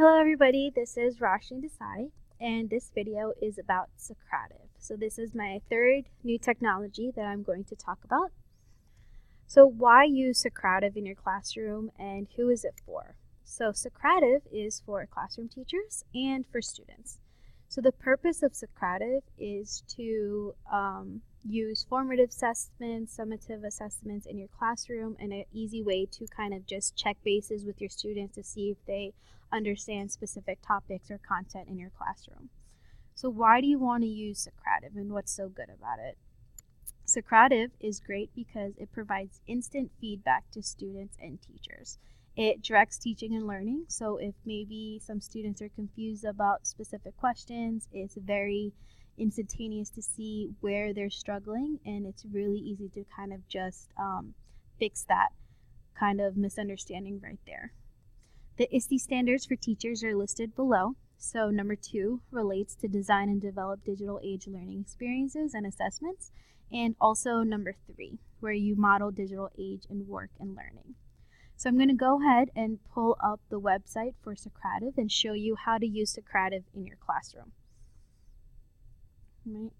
Hello everybody, this is Roshni Desai, and this video is about Socrative. So this is my third new technology that I'm going to talk about. So why use Socrative in your classroom and who is it for? So Socrative is for classroom teachers and for students. So the purpose of Socrative is to use formative assessments, summative assessments in your classroom, and an easy way to kind of just check bases with your students to see if they understand specific topics or content in your classroom. So why do you want to use Socrative and what's so good about it? Socrative is great because it provides instant feedback to students and teachers. It directs teaching and learning, so if maybe some students are confused about specific questions, it's very instantaneous to see where they're struggling, and it's really easy to kind of just fix that kind of misunderstanding right there. The ISTE standards for teachers are listed below. So number 2 relates to design and develop digital age learning experiences and assessments, and also number 3, where you model digital age in work and learning. So I'm going to go ahead and pull up the website for Socrative and show you how to use Socrative in your classroom. Right.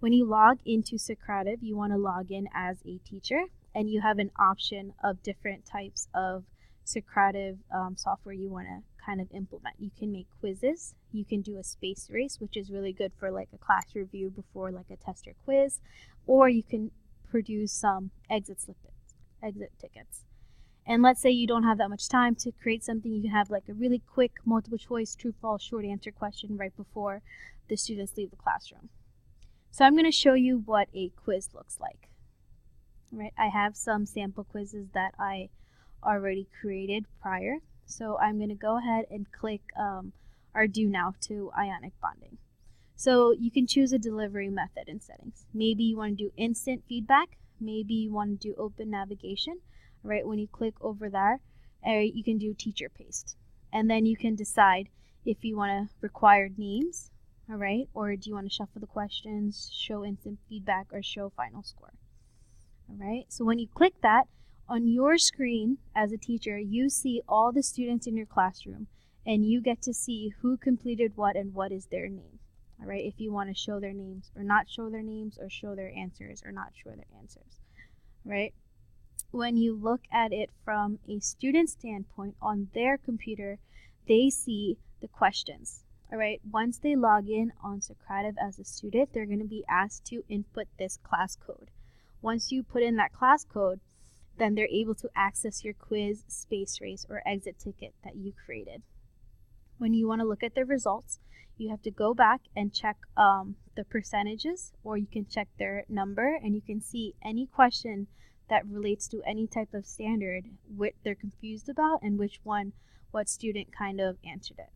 When you log into Socrative, you want to log in as a teacher, and you have an option of different types of Socrative software you want to kind of implement. You can make quizzes, you can do a space race, which is really good for like a class review before like a test or quiz, or you can produce some exit tickets. And let's say you don't have that much time to create something, you can have like a really quick multiple choice true false short answer question right before the students leave the classroom. So I'm going to show you what a quiz looks like. Right, I have some sample quizzes that I already created prior. So I'm going to go ahead and click our do now to ionic bonding. So you can choose a delivery method in settings. Maybe you want to do instant feedback. Maybe you want to do open navigation. Right, when you click over there, you can do teacher paste. And then you can decide if you want to require names, all right, or do you want to shuffle the questions, show instant feedback, or show final score. All right, so when you click that, on your screen as a teacher, you see all the students in your classroom, and you get to see who completed what and what is their name. All right, if you want to show their names or not show their names, or show their answers or not show their answers. Right? When you look at it from a student standpoint on their computer, they see the questions. All right, once they log in on Socrative as a student, they're going to be asked to input this class code. Once you put in that class code, then they're able to access your quiz, space race, or exit ticket that you created. When you want to look at the results, you have to go back and check the percentages, or you can check their number, and you can see any question that relates to any type of standard, what they're confused about, and what student kind of answered it.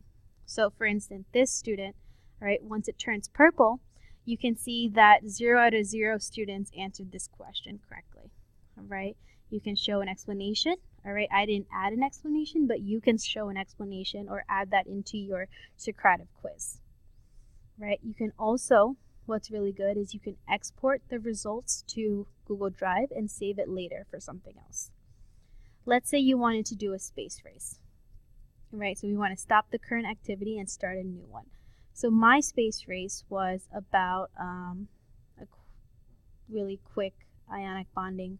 So for instance, this student, all right, once it turns purple, you can see that 0 out of 0 students answered this question correctly. All right, you can show an explanation. All right, I didn't add an explanation, but you can show an explanation or add that into your Socrative quiz. Right, you can also, what's really good is you can export the results to Google Drive and save it later for something else. Let's say you wanted to do a space race. Right, so we want to stop the current activity and start a new one. So my space race was about a really quick ionic bonding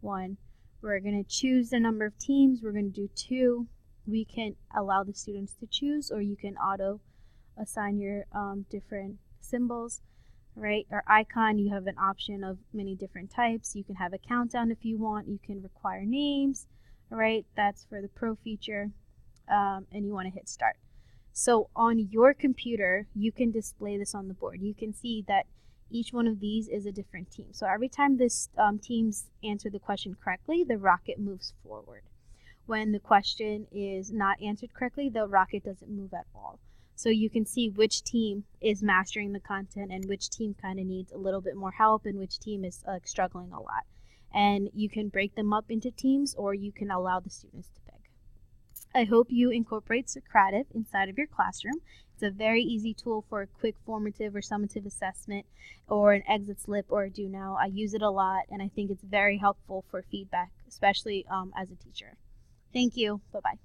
one. We're going to choose the number of teams. We're going to do 2. We can allow the students to choose, or you can auto assign your different symbols. Right, our icon, you have an option of many different types. You can have a countdown if you want. You can require names. All right, that's for the pro feature. And you want to hit start. So on your computer, you can display this on the board. You can see that each one of these is a different team. So every time this teams answer the question correctly, the rocket moves forward. When the question is not answered correctly, the rocket doesn't move at all. So you can see which team is mastering the content and which team kind of needs a little bit more help and which team is struggling a lot. And you can break them up into teams, or you can allow the students to pick. I hope you incorporate Socrative inside of your classroom. It's a very easy tool for a quick formative or summative assessment, or an exit slip, or a do now. I use it a lot, and I think it's very helpful for feedback, especially as a teacher. Thank you. Bye-bye.